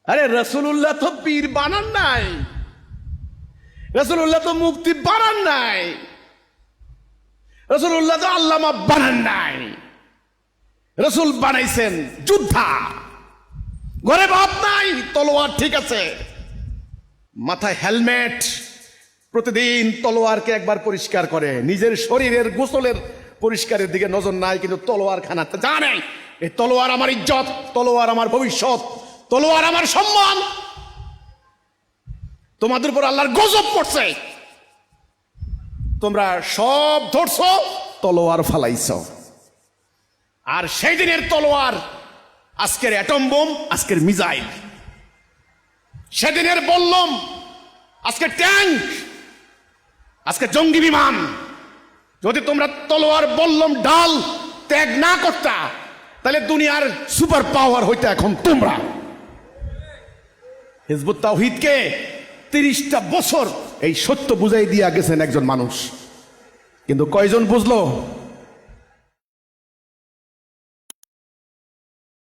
আরে রাসূলুল্লাহ তো পীর বানান নাই, রাসূলুল্লাহ তো মুফতি বানান নাই, রাসূলুল্লাহ তো আল্লামা বানান নাই। রাসূল বানাইছেন যোদ্ধা। ঘরে ভাত নাই, তলোয়ার ঠিক আছে, মাথায় হেলমেট, প্রতিদিন তলোয়ারকে একবার পরিষ্কার করে। নিজের শরীরের গোসলের পরিষ্কারের দিকে নজর নাই, কিন্তু তলোয়ার খানাতে জানে এই তলোয়ার আমার ইজ্জত, তলোয়ার আমার ভবিষ্যৎ, তলোয়ার আমার সম্মান। তোমাদের উপর আল্লাহর গজব পড়ছে, তোমরা সব ধরছো, তলোয়ার ফালাইছ। আর সেই দিনের তলোয়ার আজকের অ্যাটম বোম, আজকের মিসাইল, সেদিনের বললাম আজকে ট্যাঙ্ক, আজকে জঙ্গি বিমান। যদি তোমরা তলোয়ার বললাম ডাল ত্যাগ না করতা, তাহলে দুনিয়ার সুপার পাওয়ার হইতে এখন তোমরা। হিজবুত তাওহীদকে 30টা বছর এই সত্য বুঝাই দিয়া গেছেন একজন মানুষ, কিন্তু কয়জন বুঝলো?